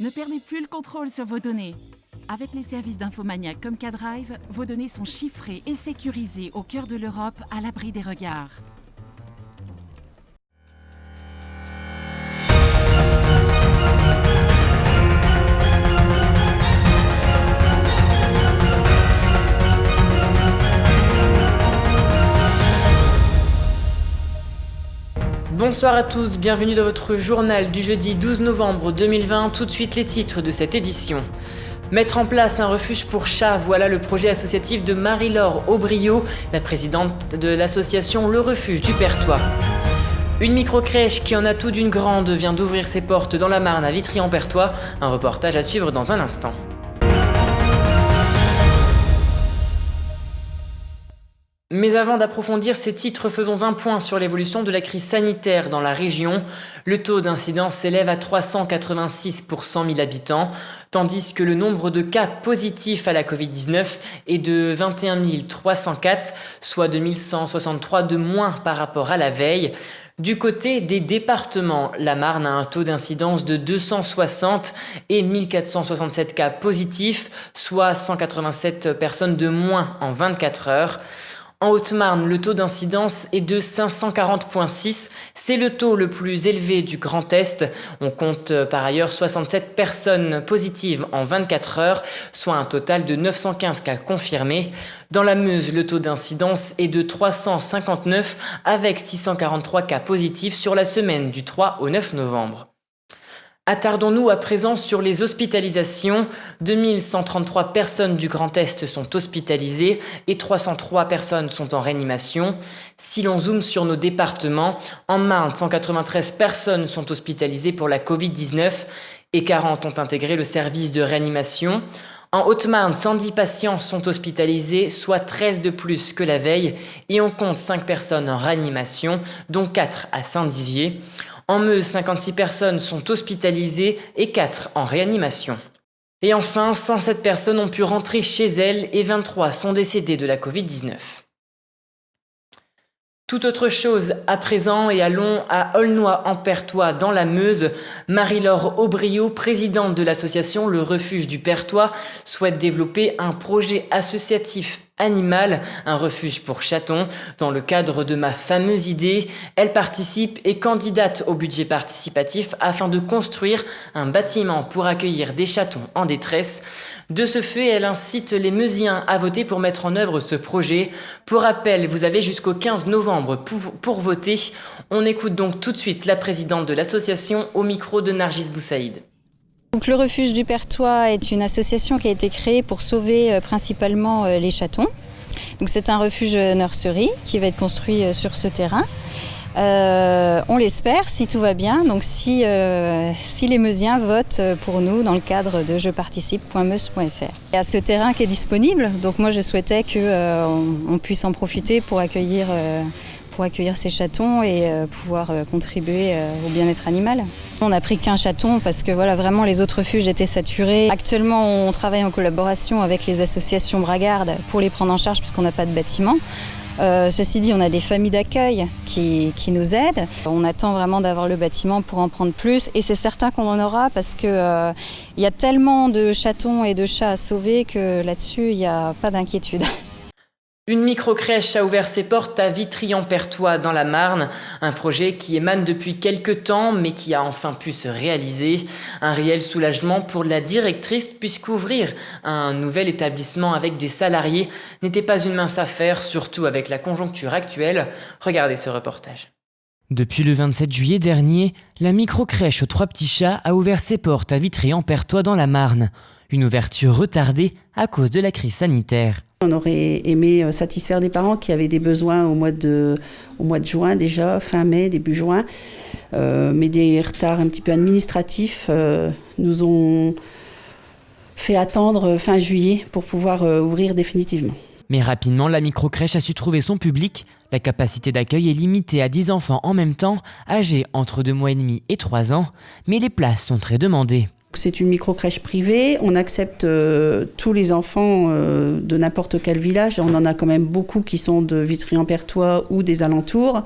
Ne perdez plus le contrôle sur vos données. Avec les services d'Infomaniac comme K-Drive, vos données sont chiffrées et sécurisées au cœur de l'Europe, à l'abri des regards. Bonsoir à tous, bienvenue dans votre journal du jeudi 12 novembre 2020. Tout de suite les titres de cette édition. Mettre en place un refuge pour chats, voilà le projet associatif de Marie-Laure Aubriot, la présidente de l'association Le Refuge du Perthois. Une microcrèche qui en a tout d'une grande vient d'ouvrir ses portes dans la Marne à Vitry-en-Perthois. Un reportage à suivre dans un instant. Mais avant d'approfondir ces titres, faisons un point sur l'évolution de la crise sanitaire dans la région. Le taux d'incidence s'élève à 386 pour 100 000 habitants, tandis que le nombre de cas positifs à la Covid-19 est de 21 304, soit 2163 de moins par rapport à la veille. Du côté des départements, la Marne a un taux d'incidence de 260 et 1467 cas positifs, soit 187 personnes de moins en 24 heures. En Haute-Marne, le taux d'incidence est de 540,6. C'est le taux le plus élevé du Grand Est. On compte par ailleurs 67 personnes positives en 24 heures, soit un total de 915 cas confirmés. Dans la Meuse, le taux d'incidence est de 359 avec 643 cas positifs sur la semaine du 3 au 9 novembre. Attardons-nous à présent sur les hospitalisations. 2133 personnes du Grand Est sont hospitalisées et 303 personnes sont en réanimation. Si l'on zoome sur nos départements, en Marne, 193 personnes sont hospitalisées pour la Covid-19 et 40 ont intégré le service de réanimation. En Haute-Marne, 110 patients sont hospitalisés, soit 13 de plus que la veille, et on compte 5 personnes en réanimation, dont 4 à Saint-Dizier. En Meuse, 56 personnes sont hospitalisées et 4 en réanimation. Et enfin, 107 personnes ont pu rentrer chez elles et 23 sont décédées de la Covid-19. Tout autre chose à présent et allons à Aulnois-en-Perthois dans la Meuse. Marie-Laure Aubriot, présidente de l'association Le Refuge du Perthois, souhaite développer un projet associatif animal, un refuge pour chatons. Dans le cadre de ma fameuse idée, elle participe et candidate au budget participatif afin de construire un bâtiment pour accueillir des chatons en détresse. De ce fait, elle incite les Meusiens à voter pour mettre en œuvre ce projet. Pour rappel, vous avez jusqu'au 15 novembre pour voter. On écoute donc tout de suite la présidente de l'association au micro de Nargis Boussaïd. Donc, le Refuge du Perthois est une association qui a été créée pour sauver principalement les chatons. Donc, c'est un refuge nursery qui va être construit sur ce terrain. On l'espère, si tout va bien, donc si les Meusiens votent pour nous dans le cadre de jeparticipe.meuse.fr. Il y a ce terrain qui est disponible, donc moi je souhaitais qu'on puisse en profiter pour accueillir ces chatons et pouvoir contribuer au bien-être animal. On n'a pris qu'un chaton parce que voilà, vraiment les autres refuges étaient saturés. Actuellement, on travaille en collaboration avec les associations bragardes pour les prendre en charge puisqu'on n'a pas de bâtiment. Ceci dit, on a des familles d'accueil qui nous aident. On attend vraiment d'avoir le bâtiment pour en prendre plus et c'est certain qu'on en aura parce que y a tellement de chatons et de chats à sauver que là-dessus, il n'y a pas d'inquiétude. Une microcrèche a ouvert ses portes à Vitry-en-Perthois dans la Marne, un projet qui émane depuis quelques temps mais qui a enfin pu se réaliser. Un réel soulagement pour la directrice puisqu'ouvrir un nouvel établissement avec des salariés n'était pas une mince affaire, surtout avec la conjoncture actuelle. Regardez ce reportage. Depuis le 27 juillet dernier, la microcrèche aux 3 petits chats a ouvert ses portes à Vitry-en-Perthois dans la Marne. Une ouverture retardée à cause de la crise sanitaire. On aurait aimé satisfaire des parents qui avaient des besoins au mois de juin déjà, fin mai, début juin. Mais des retards un petit peu administratifs nous ont fait attendre fin juillet pour pouvoir ouvrir définitivement. Mais rapidement, la microcrèche a su trouver son public. La capacité d'accueil est limitée à 10 enfants en même temps, âgés entre 2 mois et demi et 3 ans. Mais les places sont très demandées. C'est une microcrèche privée, on accepte tous les enfants de n'importe quel village, et on en a quand même beaucoup qui sont de Vitry-en-Perthois ou des alentours,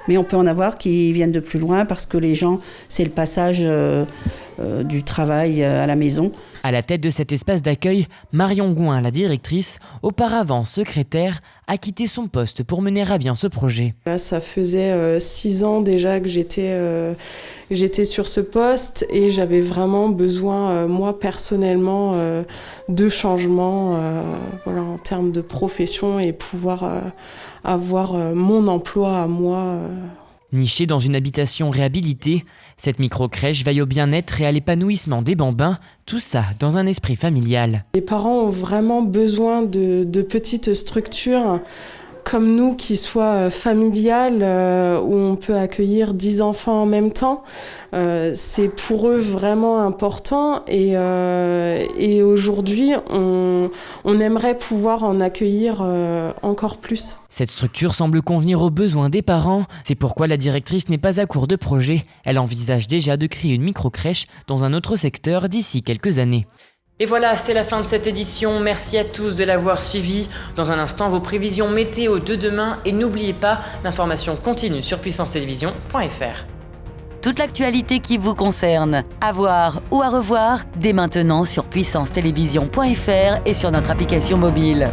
mais on peut en avoir qui viennent de plus loin parce que les gens, c'est le passage du travail à la maison. À la tête de cet espace d'accueil, Marion Gouin, la directrice, auparavant secrétaire, a quitté son poste pour mener à bien ce projet. Là, ça faisait 6 ans déjà que j'étais sur ce poste et j'avais vraiment besoin, moi personnellement, de changements en termes de profession et pouvoir avoir mon emploi à moi. Nichée dans une habitation réhabilitée, cette micro-crèche veille au bien-être et à l'épanouissement des bambins, tout ça dans un esprit familial. Les parents ont vraiment besoin de petites structures comme nous qui soient familiales, où on peut accueillir 10 enfants en même temps. C'est pour eux vraiment important et aujourd'hui on aimerait pouvoir en accueillir encore plus. Cette structure semble convenir aux besoins des parents, c'est pourquoi la directrice n'est pas à court de projets. Elle envisage déjà de créer une micro-crèche dans un autre secteur d'ici quelques années. Et voilà, c'est la fin de cette édition. Merci à tous de l'avoir suivi. Dans un instant, vos prévisions météo de demain. Et n'oubliez pas, l'information continue sur puissancetélévision.fr. Toute l'actualité qui vous concerne, à voir ou à revoir, dès maintenant sur puissancetélévision.fr et sur notre application mobile.